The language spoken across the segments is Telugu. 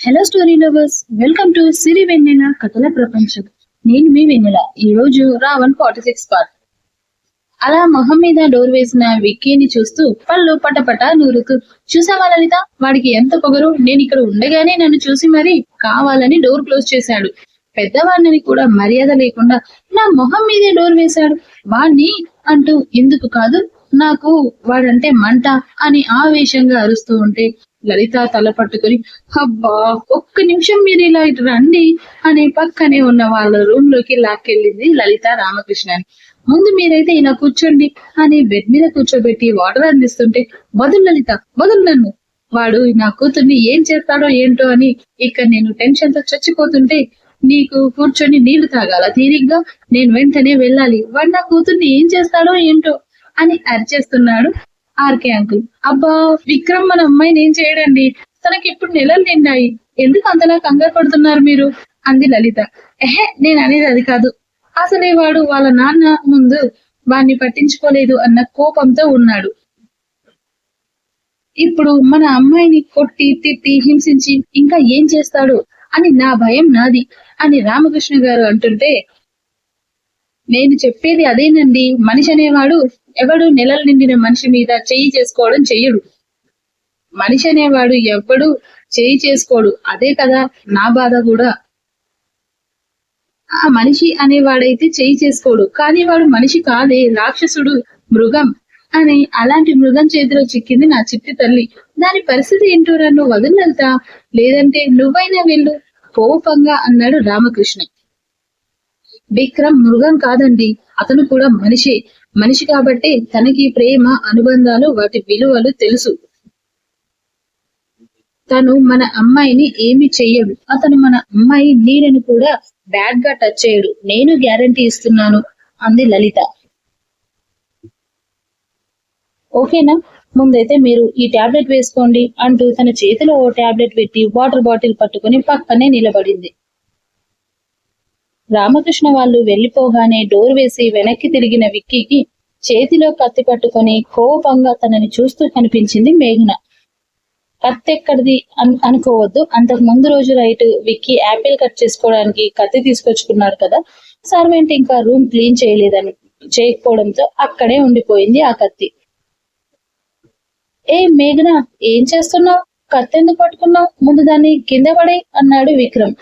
Hello story lovers, welcome to Siri Vennela కథల ప్రపంచం. నేను మీ వెన్నెల. ఈ రోజు రావణ్ 46 పార్ట్. అలా మొహం మీద డోర్ వేసిన విక్కీని చూస్తూ పళ్ళు పటపట నూరుతూ, చూసావా లలిత, వాడికి ఎంత పొగరు, నేను ఇక్కడ ఉండగానే నన్ను చూసి మరీ కావాలని డోర్ క్లోజ్ చేశాడు. పెద్దవాడిని కూడా మర్యాద లేకుండా నా మొహం మీదే డోర్ వేశాడు. వాణ్ణి అంటూ ఇందుకు కాదు, నాకు వాడంటే మంట అని ఆవేశంగా అరుస్తూ ఉంటే లలిత తల పట్టుకుని, అబ్బా ఒక్క నిమిషం మీరు ఇలా ఇటు రండి అని పక్కనే ఉన్న వాళ్ళ రూమ్ లోకి లాక్కెళ్ళింది లలిత రామకృష్ణని. ముందు మీరైతే ఇలా కూర్చోండి అని బెడ్ మీద కూర్చోబెట్టి వాటర్ అందిస్తుంటే, వదులు లలిత, వదులు నన్ను, వాడు నా కూతుర్ని ఏం చేస్తాడో ఏంటో అని ఇక్కడ నేను టెన్షన్ తో చచ్చిపోతుంటే నీకు కూర్చొని నీళ్లు తాగాల తీరిగ్గా, నేను వెంటనే వెళ్ళాలి, వాడు నా కూతుర్ని ఏం చేస్తాడో ఏంటో అని అరిచేస్తున్నాడు ఆర్కే అంకుల్. అబ్బా విక్రమ్ మన అమ్మాయిని ఏం చేయడండి, తనకి ఇప్పుడు నెలలు నిండాయి, ఎందుకు అంతలా కంగారు పడుతున్నారు మీరు అంది లలిత. నేను అనేది అది కాదు, అసలే వాడు వాళ్ళ నాన్న ముందు వాణ్ణి పట్టించుకోలేదు అన్న కోపంతో ఉన్నాడు. ఇప్పుడు మన అమ్మాయిని కొట్టి తిట్టి హింసించి ఇంకా ఏం చేస్తాడు అని నా భయం నాది అని రామకృష్ణ గారు అంటుంటే, నేను చెప్పేది అదేనండి, మనిషి అనేవాడు ఎవడు నెలలు నిండిన మనిషి మీద చెయ్యి చేసుకోవడం చెయ్యడు. మనిషి అనేవాడు ఎవడు చెయ్యి చేసుకోడు, అదే కదా నా బాధ కూడా. ఆ మనిషి అనేవాడైతే చెయ్యి చేసుకోడు, కానీ వాడు మనిషి కాదే, రాక్షసుడు, మృగం అని. అలాంటి మృగం చేతిలో చిక్కింది నా చిట్టి తల్లి, దాని పరిస్థితి ఏంటో నన్ను వదలగలుగుతా, లేదంటే నువ్వైనా వెళ్ళు కోపంగా అన్నాడు రామకృష్ణ. విక్రమ్ మృగం కాదండి, అతను కూడా మనిషి. మనిషి కాబట్టి తనకి ప్రేమ, అనుబంధాలు, వాటి విలువలు తెలుసు. తను మన అమ్మాయిని ఏమి చెయ్యడు, అతను మన అమ్మాయి నీళ్ళను కూడా బ్యాడ్ గా టచ్ చేయడు, నేను గ్యారంటీ ఇస్తున్నాను అంది లలిత. ఓకేనా, ముందైతే మీరు ఈ టాబ్లెట్ వేసుకోండి అంటూ తన చేతిలో ఓ టాబ్లెట్ పెట్టి వాటర్ బాటిల్ పట్టుకుని పక్కనే నిలబడింది. రామకృష్ణ వాళ్ళు వెళ్లిపోగానే డోర్ వేసి వెనక్కి తిరిగిన విక్కీకి చేతిలో కత్తి పట్టుకుని కోపంగా తనని చూస్తూ కనిపించింది మేఘన. కత్తి ఎక్కడిది అనుకోవద్దు, అంతకు ముందు రోజు రైట్ విక్కీ యాపిల్ కట్ చేసుకోవడానికి కత్తి తీసుకొచ్చుకున్నాడు కదా, సర్వెంట్ ఇంకా రూమ్ క్లీన్ చేయకపోవడంతో అక్కడే ఉండిపోయింది ఆ కత్తి. ఏ మేఘన, ఏం చేస్తున్నావు, కత్తి ఎందుకు పట్టుకున్నావు, ముందు దాన్ని కింద పడే అన్నాడు విక్రమ్.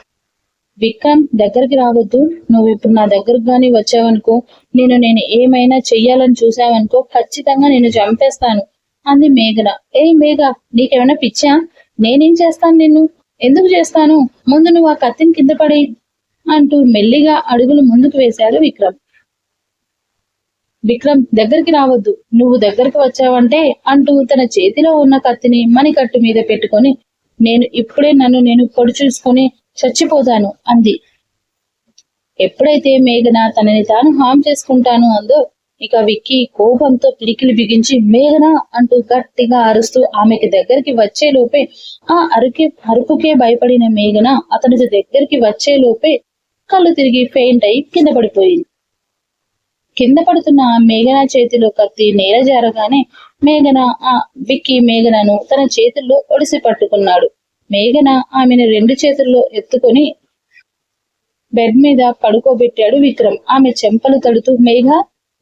విక్రమ్, దగ్గరికి రావద్దు, నువ్వు ఇప్పుడు నా దగ్గరకు గాని వచ్చావనుకో, నేను ఏమైనా చెయ్యాలని చూసావనుకో, ఖచ్చితంగా నేను చంపేస్తాను అంది మేఘన. ఏ మేఘ, నీకేమైనా పిచ్చా, నేనేం చేస్తాను, నిన్ను ఎందుకు చేస్తాను, ముందు నువ్వు ఆ కత్తిని కింద పడే అంటూ మెల్లిగా అడుగులు ముందుకు వేశాడు విక్రమ్. విక్రమ్, దగ్గరికి రావద్దు, నువ్వు దగ్గరికి వచ్చావంటే అంటూ తన చేతిలో ఉన్న కత్తిని మణికట్టు మీద పెట్టుకొని, నేను ఇప్పుడే నేను పొడి చూసుకొని చచ్చిపోతాను అంది. ఎప్పుడైతే మేఘన తనని తాను హామ్ చేసుకుంటాను అందో, ఇక విక్కీ కోపంతో పిలికిలి బిగించి మేఘన అంటూ గట్టిగా అరుస్తూ ఆమెకి దగ్గరికి వచ్చే లోపే, ఆ అరుపుకే భయపడిన మేఘన అతనికి దగ్గరికి వచ్చే లోపే కళ్ళు తిరిగి ఫెయింట్ అయి కింద పడిపోయింది. కింద పడుతున్న మేఘన చేతిలో కత్తి నేల జారగానే విక్కీ మేఘనను తన చేతుల్లో ఒడిసి పట్టుకున్నాడు. మేఘన ఆమెను రెండు చేతుల్లో ఎత్తుకొని బెడ్ మీద పడుకోబెట్టాడు విక్రమ్. ఆమె చెంపలు తడుతూ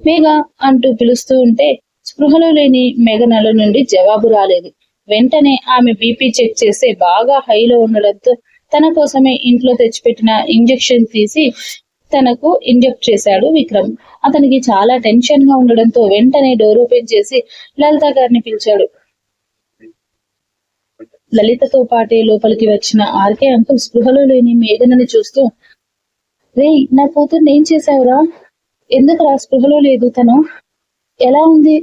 మేఘ అంటూ పిలుస్తూ ఉంటే స్పృహలో లేని మేఘనల నుండి జవాబు రాలేదు. వెంటనే ఆమె బీపీ చెక్ చేస్తే బాగా హైలో ఉండడంతో తన కోసమే ఇంట్లో తెచ్చిపెట్టిన ఇంజెక్షన్ తీసి తనకు ఇంజెక్ట్ చేశాడు విక్రమ్. అతనికి చాలా టెన్షన్ గా ఉండడంతో వెంటనే డోర్ ఓపెన్ చేసి లలిత గారిని పిలిచాడు. లలితతో పాటే లోపలికి వచ్చిన ఆర్కే అంకుల్ స్పృహలో లేని మేఘనని చూస్తూ, రేయ్, నా కూతుర్ని ఏం చేశావురా, ఎందుకురా స్పృహలో లేదు, తను ఎలా ఉంది,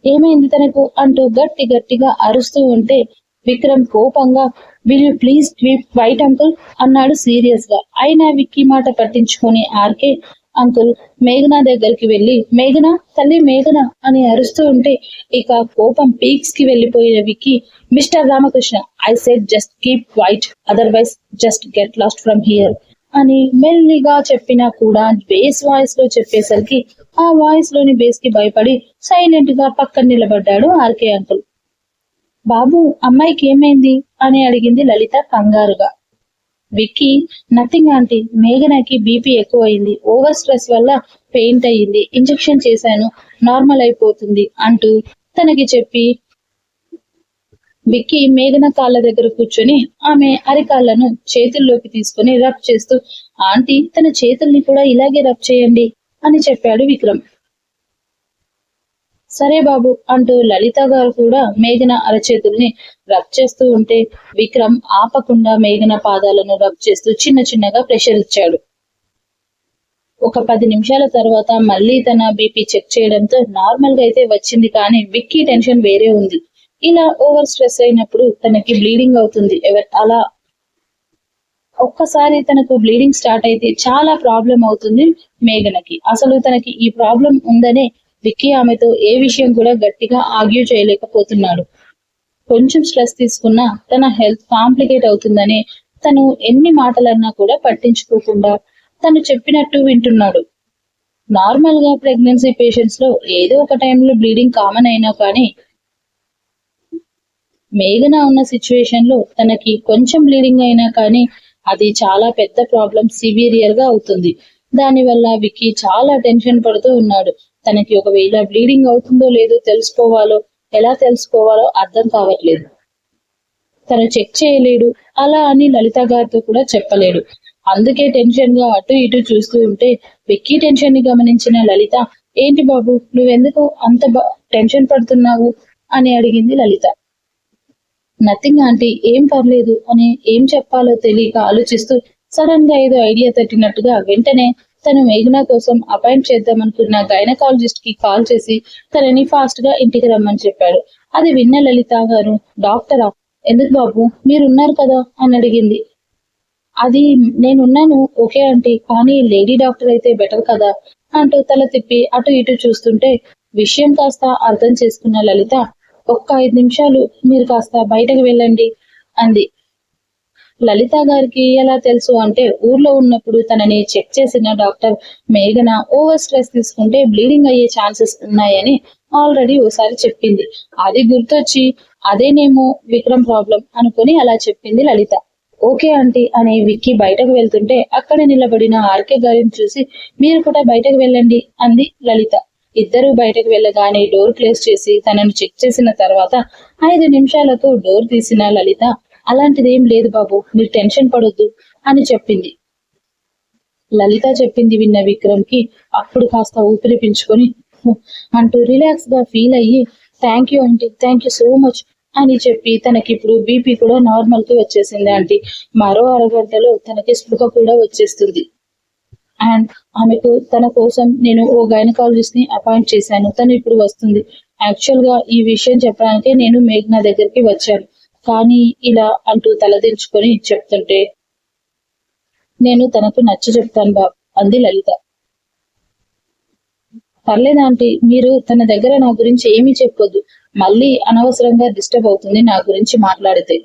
ఏమైంది తనకు అంటూ గట్టిగా అరుస్తూ ఉంటే విక్రమ్ కోపంగా, will you please keep quiet uncle అన్నాడు సీరియస్ గా. అయినా విక్కీ మాట పట్టించుకొని ఆర్కే అంకుల్ మేఘన దగ్గరికి వెళ్లి, మేఘన తల్లి, మేఘన అని అరుస్తూ ఉంటే ఇక కోపం పీక్స్ కి వెళ్లిపోయిన Vicky, mister Ramakrishna, I said just keep quiet, otherwise just get lost from here అని మెల్లిగా చెప్పినా కూడా బేస్ వాయిస్ లో చెప్పేసరికి ఆ వాయిస్ లోని బేస్ కి భయపడి సైలెంట్ గా పక్కన నిలబడ్డాడు ఆర్కే అంకుల్. బాబు, అమ్మాయికి ఏమైంది అని అడిగింది లలిత కంగారుగా. విక్కీ, నథింగ్ ఆంటీ, మేఘనాకి బీపీ ఎక్కువ అయింది, ఓవర్ స్ట్రెస్ వల్ల పెయింట్ అయ్యింది, ఇంజెక్షన్ చేశాను, నార్మల్ అయిపోతుంది అంటూ తనకి చెప్పి విక్కీ మేఘన కాళ్ళ దగ్గర కూర్చొని ఆమె అరికాళ్లను చేతుల్లోకి తీసుకుని రబ్ చేస్తూ, ఆంటీ తన చేతుల్ని కూడా ఇలాగే రబ్ చేయండి అని చెప్పాడు విక్రమ్. సరే బాబు అంటూ లలిత గారు కూడా మేఘన అరచేతుల్ని రబ్ చేస్తూ ఉంటే విక్రమ్ ఆపకుండా మేఘన పాదాలను రబ్ చేస్తూ చిన్న చిన్నగా ప్రెషర్ ఇచ్చాడు. ఒక 10 నిమిషాల తర్వాత మళ్ళీ తన బీపీ చెక్ చేయడంతో నార్మల్ గా అయితే వచ్చింది, కానీ విక్కీ టెన్షన్ వేరే ఉంది. ఇలా ఓవర్ స్ట్రెస్ అయినప్పుడు తనకి బ్లీడింగ్ అవుతుంది. అలా ఒక్కసారి తనకు బ్లీడింగ్ స్టార్ట్ అయితే చాలా ప్రాబ్లం అవుతుంది మేఘనకి. అసలు తనకి ఈ ప్రాబ్లం ఉందనే విక్కీ ఆమెతో ఏ విషయం కూడా గట్టిగా ఆర్గ్యూ చేయలేకపోతున్నాడు. కొంచెం స్ట్రెస్ తీసుకున్నా తన హెల్త్ కాంప్లికేట్ అవుతుందని తను ఎన్ని మాటలన్నా కూడా పట్టించుకోకుండా తను చెప్పినట్టు వింటున్నాడు. నార్మల్ గా ప్రెగ్నెన్సీ పేషెంట్స్ లో ఏదో ఒక టైంలో బ్లీడింగ్ కామన్ అయినా కానీ మేఘన ఉన్న సిచ్యువేషన్ లో తనకి కొంచెం బ్లీడింగ్ అయినా కానీ అది చాలా పెద్ద ప్రాబ్లం, సివియర్ గా అవుతుంది. దానివల్ల విక్కీ చాలా టెన్షన్ పడుతూ ఉన్నాడు. తనకి ఒకవేళ బ్లీడింగ్ అవుతుందో లేదో ఎలా తెలుసుకోవాలో అర్థం కావట్లేదు. తను చెక్ చేయలేడు, అలా అని లలిత గారితో కూడా చెప్పలేడు. అందుకే టెన్షన్ గా అటు ఇటు చూస్తూ ఉంటే విక్కీ టెన్షన్ ని గమనించిన లలిత, ఏంటి బాబు నువ్వెందుకు అంత టెన్షన్ పడుతున్నావు అని అడిగింది లలిత. నథింగ్ ఆంటీ, ఏం పర్లేదు అని ఏం చెప్పాలో తెలియక ఆలోచిస్తూ సడన్ గా ఏదో ఐడియా తట్టినట్టుగా వెంటనే తను మేఘన కోసం అపాయింట్ చేద్దామనుకున్న గైనకాలజిస్ట్ కి కాల్ చేసి తనని ఫాస్ట్ గా ఇంటికి రమ్మని చెప్పాడు. అది విన్న లలిత గారు, డాక్టరా, ఎందుకు బాబు మీరున్నారు కదా అని అడిగింది. అది నేనున్నాను ఓకే ఆంటీ, కానీ లేడీ డాక్టర్ అయితే బెటర్ కదా అంటూ తల తిప్పి అటు ఇటు చూస్తుంటే విషయం కాస్త అర్థం చేసుకున్న లలిత, ఒక్క 5 నిమిషాలు మీరు కాస్త బయటకు వెళ్ళండి అంది. లలిత గారికి ఎలా తెలుసు అంటే ఊర్లో ఉన్నప్పుడు తనని చెక్ చేసిన డాక్టర్ మేఘన ఓవర్ స్ట్రెస్ తీసుకుంటే బ్లీడింగ్ అయ్యే ఛాన్సెస్ ఉన్నాయని ఆల్రెడీ ఓసారి చెప్పింది. అది గుర్తొచ్చి అదేనేమో విక్రమ్ ప్రాబ్లం అనుకుని అలా చెప్పింది లలిత. ఓకే ఆంటీ అని విక్కీ బయటకు వెళ్తుంటే అక్కడ నిలబడిన ఆర్కే గారిని చూసి, మీరు కూడా బయటకు వెళ్ళండి అంది లలిత. ఇద్దరు బయటకు వెళ్ళగానే డోర్ క్లోజ్ చేసి తనను చెక్ చేసిన తర్వాత 5 నిమిషాలకు డోర్ తీసిన లలిత, అలాంటిదేం లేదు బాబు, మీరు టెన్షన్ పడొద్దు అని చెప్పింది. లలిత చెప్పింది విన్న విక్రమ్ కి అప్పుడు కాస్త ఊపిరి పీల్చుకొని అంటూ రిలాక్స్ గా ఫీల్ అయ్యి, thank you aunty, thank you so much అని చెప్పి తనకిప్పుడు బీపీ కూడా నార్మల్ కి వచ్చేసింది ఆంటీ. మరో అరగంటలో తనకి స్పృహ కూడా వచ్చేస్తుంది. అండ్ ఆమెకు తన కోసం నేను ఓ గైనకాలజిస్ట్ ని అపాయింట్ చేశాను, తను ఇప్పుడు వస్తుంది. యాక్చువల్ గా ఈ విషయం చెప్పడానికే నేను మేఘ్నా దగ్గరికి వచ్చాను, కానీ ఇలా అంటూ తలదించుకొని చెప్తుంటే, నేను తనకు నచ్చ చెప్తాను బాబు అంది లలిత. పర్లేదాంటీ, మీరు తన దగ్గర నా గురించి ఏమీ చెప్పొద్దు, మళ్ళీ అనవసరంగా డిస్టర్బ్ అవుతుంది నా గురించి మాట్లాడితే.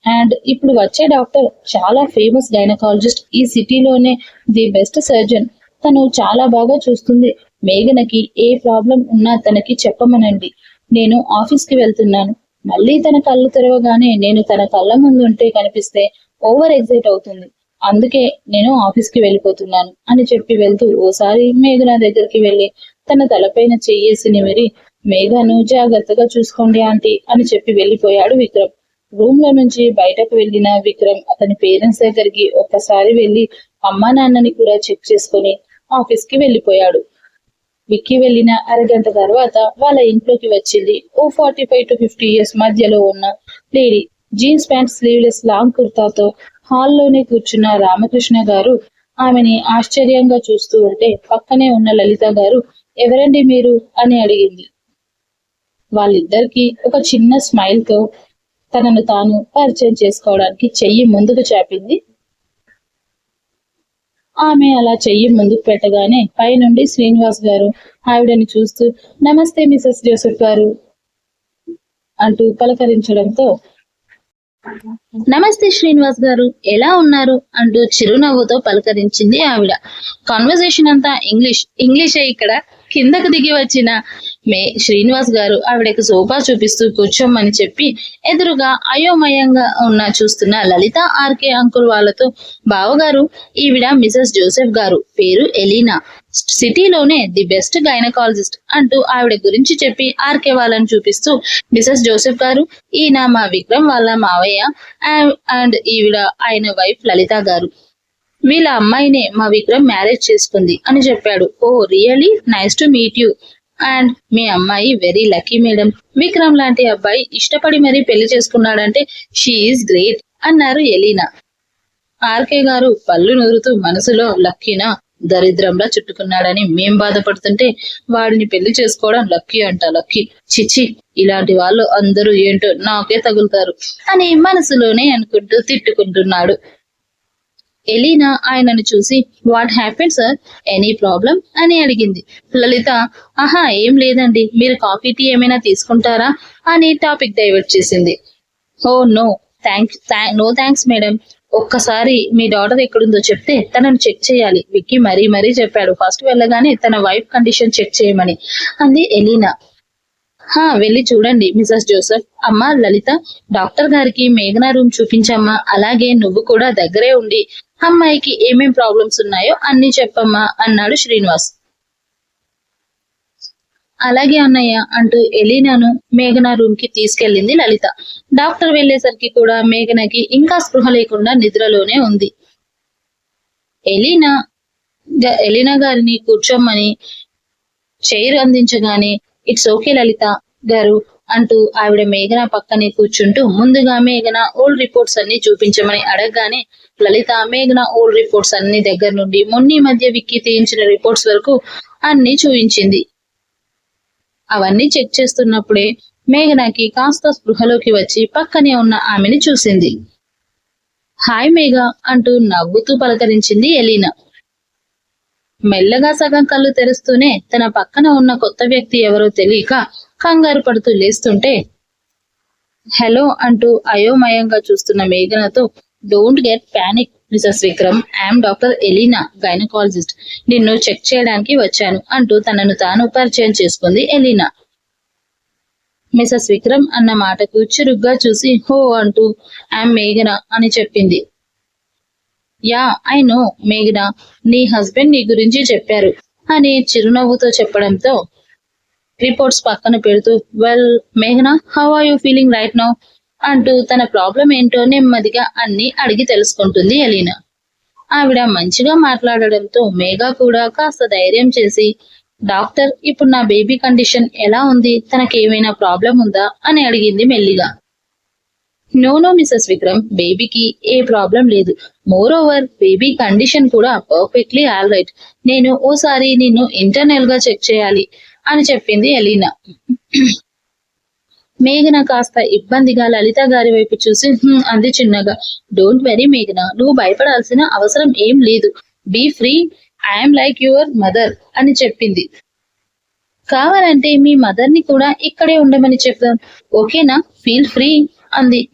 అండ్ ఇప్పుడు వచ్చే డాక్టర్ చాలా ఫేమస్ గైనకాలజిస్ట్, ఈ సిటీలోనే ది బెస్ట్ సర్జన్, తను చాలా బాగా చూస్తుంది. మేఘనకి ఏ ప్రాబ్లం ఉన్నా తనకి చెప్పమనండి. నేను ఆఫీస్ కి వెళ్తున్నాను. మళ్ళీ తన కళ్ళు తెరవగానే నేను తన కళ్ళ ముందు ఉంటే కనిపిస్తే ఓవర్ ఎగ్జైట్ అవుతుంది, అందుకే నేను ఆఫీస్ కి వెళ్ళిపోతున్నాను అని చెప్పి వెళ్తూ ఓసారి మేఘన దగ్గరికి వెళ్లి తన తలపైన చెయ్యేసి నిమిరి, మేఘను జాగ్రత్తగా చూసుకోండి ఆంటీ అని చెప్పి వెళ్ళిపోయాడు విక్రమ్. రూమ్ లో నుంచి బయటకు వెళ్లిన విక్రమ్ అతని పేరెంట్స్ దగ్గరికి ఒక్కసారి వెళ్లి అమ్మా నాన్నని కూడా చెక్ చేసుకుని ఆఫీస్ కి వెళ్ళిపోయాడు. విక్కీ వెళ్లిన అరగంట తర్వాత వాళ్ళ ఇంట్లోకి వచ్చింది ఓ 45 to 50 years మధ్యలో ఉన్న lady. Jeans pant, sleeveless long కుర్తాతో హాల్లోనే కూర్చున్న రామకృష్ణ గారు ఆమెని ఆశ్చర్యంగా చూస్తూ ఉంటే పక్కనే ఉన్న లలిత గారు, ఎవరండి మీరు అని అడిగింది. వాళ్ళిద్దరికి ఒక చిన్న స్మైల్ తో తనను తాను పరిచయం చేసుకోవడానికి చెయ్యి ముందుకు చాపింది. ఆమె అలా చెయ్యి ముందుకు పెట్టగానే పైనుండి శ్రీనివాస్ గారు ఆవిడని చూస్తూ, నమస్తే మిసెస్ జోసెఫ్ గారు అంటూ పలకరించడంతో, నమస్తే శ్రీనివాస్ గారు, ఎలా ఉన్నారు అంటూ చిరునవ్వుతో పలకరించింది ఆవిడ. కాన్వర్సేషన్ అంతా ఇంగ్లీషే ఇక్కడ. కిందకు దిగి వచ్చిన శ్రీనివాస్ గారు ఆవిడకి సోఫా చూపిస్తూ కూర్చోమని చెప్పి ఎదురుగా అయోమయంగా చూస్తున్న లలిత ఆర్కే అంకుల్ వాళ్ళతో, బావగారు, ఈవిడ మిసెస్ జోసెఫ్ గారు, పేరు ఎలీనా, సిటీలోనే ది బెస్ట్ గైనకాలజిస్ట్ అంటూ ఆవిడ గురించి చెప్పి ఆర్కే వాళ్ళని చూపిస్తూ, మిసెస్ జోసెఫ్ గారు, ఈయన మా విక్రమ్ వాళ్ళ మావయ్య అండ్ ఈవిడ ఆయన వైఫ్ లలిత గారు, వీళ్ళ అమ్మాయినే మా విక్రమ్ మ్యారేజ్ చేసుకుంది అని చెప్పాడు. Oh really nice to meet you, and మీ అమ్మాయి వెరీ లక్కీ మేడం, విక్రమ్ లాంటి అబ్బాయి ఇష్టపడి మరీ పెళ్లి చేసుకున్నాడంటే షీఈస్ గ్రేట్ అన్నారు ఎలీనా. ఆర్కే గారు పళ్ళు నూరుతూ మనసులో, లక్కీనా, దరిద్రంలా చుట్టుకున్నాడని మేం బాధపడుతుంటే వాడిని పెళ్లి చేసుకోవడం లక్కీ అంట, లక్కీ, చిచ్చి, ఇలాంటి వాళ్ళు అందరూ ఏంటో నాకే తగులుతారు అని మనసులోనే అనుకుంటూ తిట్టుకుంటున్నాడు. ఎలీనా ఆయనను చూసి, what happened sir, any problem అని అడిగింది. లలిత, ఆహా ఏం లేదండి, మీరు కాఫీ టీ ఏమైనా తీసుకుంటారా అని టాపిక్ డైవర్ట్ చేసింది. ఓ నో థ్యాంక్స్ మేడం, ఒక్కసారి మీ డాటర్ ఎక్కడుందో చెప్తే తనను చెక్ చేయాలి, విక్కీ మరీ చెప్పాడు ఫస్ట్ వెళ్ళగానే తన వైఫ్ కండిషన్ చెక్ చేయమని అంది ఎలీనా. వెళ్ళి చూడండి మిసెస్ జోసెఫ్. అమ్మా లలిత, డాక్టర్ గారికి మేఘనా రూమ్ చూపించమ్మా, అలాగే నువ్వు కూడా దగ్గరే ఉండి అమ్మాయికి ఏమేం ప్రాబ్లమ్స్ ఉన్నాయో అన్ని చెప్పమ్మా అన్నాడు శ్రీనివాస్. అలాగే అన్నయ్య అంటూ ఎలీనాను మేఘనా రూమ్ కి తీసుకెళ్లింది లలిత. డాక్టర్ వెళ్లేసరికి కూడా మేఘనకి ఇంకా స్పృహ లేకుండా నిద్రలోనే ఉంది. ఎలీనా గారిని కూర్చోమ్మని చైర్ అందించగానే, ఇట్స్ ఓకే లలిత గారు అంటూ ఆవిడ మేఘన పక్కనే కూర్చుంటూ ముందుగా మేఘన ఓల్డ్ రిపోర్ట్స్ అన్ని చూపించమని అడగగానే లలిత మేఘన ఓల్డ్ రిపోర్ట్స్ అన్ని దగ్గర నుండి మొన్న మధ్య విక్కీ తీయించిన రిపోర్ట్స్ వరకు అన్ని చూపించింది. అవన్నీ చెక్ చేస్తున్నప్పుడే మేఘనకి కాస్త స్పృహలోకి వచ్చి పక్కనే ఉన్న ఆమెని చూసింది. హాయ్ మేఘ అంటూ నవ్వుతూ పలకరించింది ఎలీనా. మెల్లగా సగం కళ్ళు తెరుస్తూనే తన పక్కన ఉన్న కొత్త వ్యక్తి ఎవరో తెలియక కంగారు పడుతూ లేస్తుంటే, హలో అంటూ అయోమయంగా చూస్తున్న మేఘనతో, don't get panic Mrs Vikram, I'm doctor Elena, gynaecologist, నిన్ను చెక్ చేయడానికి వచ్చాను అంటూ తనను తాను పరిచయం చేసుకుంది ఎలీనా. మిసెస్ విక్రమ్ అన్న మాటకు చురుగ్గా చూసి హో అంటూ ఐఎమ్ మేఘన అని చెప్పింది. యా ఐ నో మేఘన, నీ హస్బెండ్ నీ గురించి చెప్పారు అని చిరునవ్వుతో చెప్పడంతో రిపోర్ట్స్ పక్కన పెడుతూ, వెల్ మేఘన, how are you feeling right now అంటూ తన ప్రాబ్లం ఏంటో నెమ్మదిగా అన్ని అడిగి తెలుసుకుంటుంది ఎలీనా. ఆవిడ మంచిగా మాట్లాడడంతో మేఘ కూడా కాస్త ధైర్యం చేసి, డాక్టర్, ఇప్పుడు నా బేబీ కండిషన్ ఎలా ఉంది, తనకేమైనా ప్రాబ్లం ఉందా అని అడిగింది మెల్లిగా. నో మిసెస్ విక్రమ్, బేబీకి ఏ ప్రాబ్లం లేదు, మోర్ ఓవర్ బేబీ కండిషన్ కూడా పర్ఫెక్ట్లీ ఆల్ రైట్, నేను ఓసారి నిన్ను ఇంటర్నల్ గా చెక్ చేయాలి అని చెప్పింది ఎలీనా. మేఘన కాస్త ఇబ్బందిగా లలిత గారి వైపు చూసి అంది చిన్నగా. డోంట్ వెరీ మేఘన, నువ్వు భయపడాల్సిన అవసరం ఏం లేదు, be free, I'm like your mother అని చెప్పింది. కావాలంటే మీ మదర్ ని కూడా ఇక్కడే ఉండమని చెప్దాం, ఓకేనా, ఫీల్ ఫ్రీ అంది.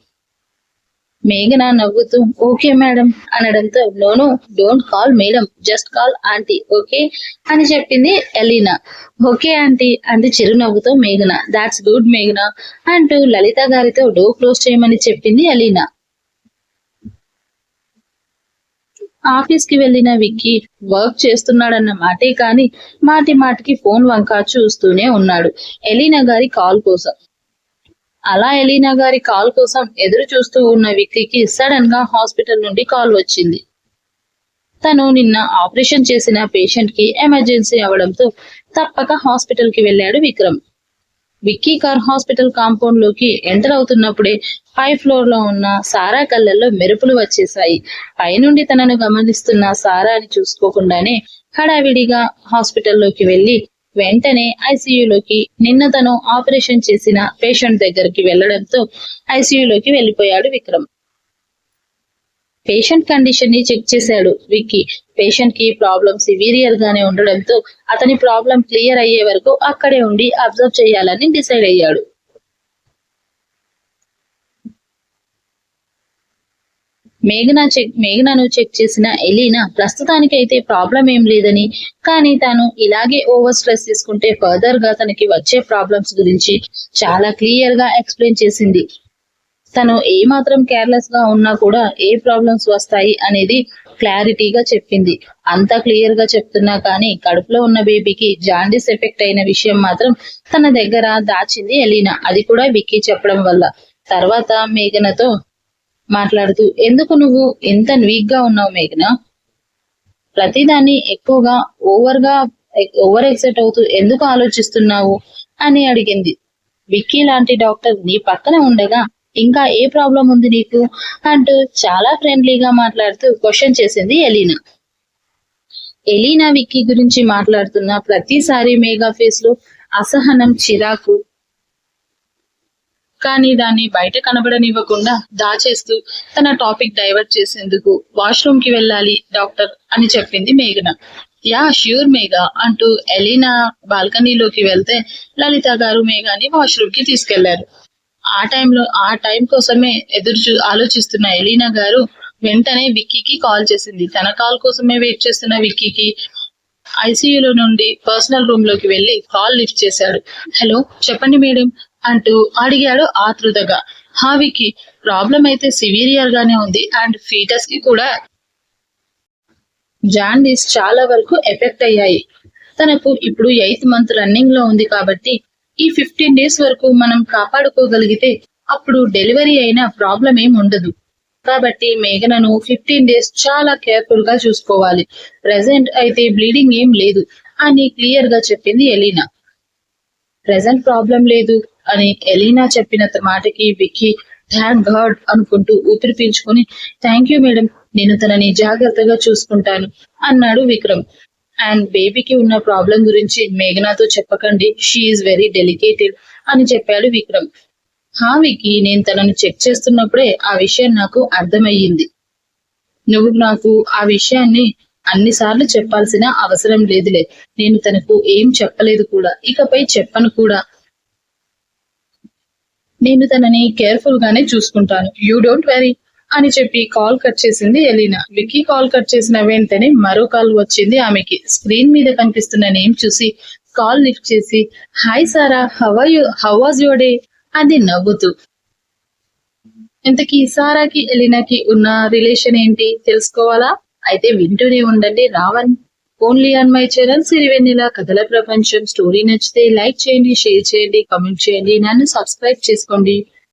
మేఘన నవ్వుతూ ఓకే మేడం అనడంతో, no don't call madam, just call aunty, okay అని చెప్పింది ఎలీనా. ఓకే ఆంటీ అంది చిరునవ్వుతో మేఘన. దాట్స్ గుడ్ మేఘన అంటూ లలిత గారితో డోర్ క్లోజ్ చేయమని చెప్పింది ఎలీనా. ఆఫీస్ కి వెళ్లిన విక్కీ వర్క్ చేస్తున్నాడన్న మాటే కాని మాటికి ఫోన్ వంక చూస్తూనే ఉన్నాడు ఎలీనా గారి కాల్ కోసం. అలా ఎలీనా గారి కాల్ కోసం ఎదురు చూస్తూ ఉన్న విక్కీకి సడన్ గా హాస్పిటల్ నుండి కాల్ వచ్చింది. తను నిన్న ఆపరేషన్ చేసిన పేషెంట్ కి ఎమర్జెన్సీ అవడంతో తప్పక హాస్పిటల్ కి వెళ్ళాడు Vikram. Vicky car hospital compound లోకి ఎంటర్ అవుతున్నప్పుడే పై ఫ్లోర్ లో ఉన్న సారా కళ్ళల్లో మెరుపులు వచ్చేశాయి. పైనుండి తనను గమనిస్తున్న సారాని చూసుకోకుండానే హడావిడిగా హాస్పిటల్లోకి వెళ్లి వెంటనే ఐసీయూలోకి, నిన్న తను ఆపరేషన్ చేసిన పేషెంట్ దగ్గరికి వెళ్లడంతో ఐసీయూలోకి వెళ్లిపోయాడు విక్రమ్. పేషెంట్ కండిషన్ ని చెక్ చేశాడు విక్కీ. పేషెంట్ కి ప్రాబ్లం సివియర్ గానే ఉండడంతో అతని ప్రాబ్లం క్లియర్ అయ్యే వరకు అక్కడే ఉండి అబ్జర్వ్ చేయాలని డిసైడ్ అయ్యాడు. మేఘనను చెక్ చేసిన ఎలీనా ప్రస్తుతానికైతే ప్రాబ్లం ఏం లేదని, కానీ తాను ఇలాగే ఓవర్ స్ట్రెస్ తీసుకుంటే ఫర్దర్ గా తనకి వచ్చే ప్రాబ్లమ్స్ గురించి చాలా క్లియర్ గా ఎక్స్ప్లెయిన్ చేసింది. తను ఏ మాత్రం కేర్లెస్ గా ఉన్నా కూడా ఏ ప్రాబ్లమ్స్ వస్తాయి అనేది క్లారిటీగా చెప్పింది. అంత క్లియర్ గా చెప్తున్నా కానీ కడుపులో ఉన్న బేబీకి జాండీస్ ఎఫెక్ట్ అయిన విషయం మాత్రం తన దగ్గర దాచింది ఎలీనా. అది కూడా విక్కీ చెప్పడం వల్ల. తర్వాత మేఘనతో మాట్లాడుతూ, ఎందుకు నువ్వు ఎంత వీక్ గా ఉన్నావు మేఘన? ప్రతిదాన్ని ఎక్కువగా ఓవర్ ఎక్సైట్ అవుతూ ఎందుకు ఆలోచిస్తున్నావు అని అడిగింది. విక్కీ లాంటి డాక్టర్ నీ పక్కన ఉండగా ఇంకా ఏ ప్రాబ్లం ఉంది నీకు అంటూ చాలా ఫ్రెండ్లీగా మాట్లాడుతూ క్వశ్చన్ చేసింది ఎలీనా. ఎలీనా విక్కీ గురించి మాట్లాడుతున్న ప్రతిసారి మేఘా ఫేస్ లో అసహనం, చిరాకు, కానీ దాన్ని బయట కనబడనివ్వకుండా దాచేస్తూ తన టాపిక్ డైవర్ట్ చేసేందుకు వాష్రూమ్ కి వెళ్ళాలి డాక్టర్ అని చెప్పింది మేఘన. యా ష్యూర్ మేఘ అంటూ ఎలీనా బాల్కనీలోకి వెళ్తే లలిత గారు మేఘాని వాష్రూమ్ కి తీసుకెళ్లారు. ఆ టైం కోసమే ఆలోచిస్తున్న ఎలీనా గారు వెంటనే విక్కీకి కాల్ చేసింది. తన కాల్ కోసమే వెయిట్ చేస్తున్న విక్కీకి ఐసీయూలో నుండి పర్సనల్ రూమ్ లోకి వెళ్లి కాల్ లిఫ్ట్ చేశాడు. హలో చెప్పండి మేడం అంటూ అడిగాడు ఆతృతగా. విక్కీ, ప్రాబ్లం అయితే సివియర్ గానే ఉంది అండ్ ఫీటస్ కి కూడా జాండీస్ చాలా వరకు ఎఫెక్ట్ అయ్యాయి. తనకు ఇప్పుడు 8th మంత్ రన్నింగ్ లో ఉంది కాబట్టి ఈ 15 days వరకు మనం కాపాడుకోగలిగితే అప్పుడు డెలివరీ అయినా ప్రాబ్లం ఏం ఉండదు. కాబట్టి మేఘనను 15 days చాలా కేర్ఫుల్ గా చూసుకోవాలి. ప్రెసెంట్ అయితే బ్లీడింగ్ ఏం లేదు అని క్లియర్ గా చెప్పింది ఎలీనా. ప్రెసెంట్ ప్రాబ్లం లేదు అని ఎలీనా చెప్పిన మాటకి విక్కీ థ్యాంక్ గాడ్ అనుకుంటూ ఊపిరి పీల్చుకుని, థ్యాంక్ యూ మేడం, నేను తనని జాగ్రత్తగా చూసుకుంటాను అన్నాడు విక్రమ్. అండ్ బేబీకి ఉన్న ప్రాబ్లం గురించి మేఘనాతో చెప్పకండి, షీఈస్ వెరీ డెలికేటెడ్ అని చెప్పాడు విక్రమ్. విక్కీ, నేను తనను చెక్ చేస్తున్నప్పుడే ఆ విషయం నాకు అర్థమయ్యింది. నువ్వు నాకు ఆ విషయాన్ని అన్నిసార్లు చెప్పాల్సిన అవసరం లేదులే. నేను తనకు ఏం చెప్పలేదు కూడా, ఇకపై చెప్పను కూడా. నేను తనని కేర్ఫుల్ గానే చూసుకుంటాను, యూ డోంట్ వెరీ అని చెప్పి కాల్ కట్ చేసింది ఎలీనా. విక్కీ కాల్ కట్ చేసిన వెంటనే మరో కాల్ వచ్చింది ఆమెకి. స్క్రీన్ మీద కనిపిస్తున్న నేమ్ చూసి కాల్ లిఫ్ట్ చేసి, hi Sara, how was your day అంది నవ్వుతూ. ఇంతకీ సారాకి ఎలీనాకి ఉన్న రిలేషన్ ఏంటి తెలుసుకోవాలా? అయితే వింటూనే ఉండండి Ravan only on my channel Sirivennela కథల ప్రపంచం. స్టోరీ నచ్చితే లైక్ చేయండి, షేర్ చేయండి, కామెంట్ చేయండి, నన్ను సబ్స్క్రైబ్ చేసుకోండి.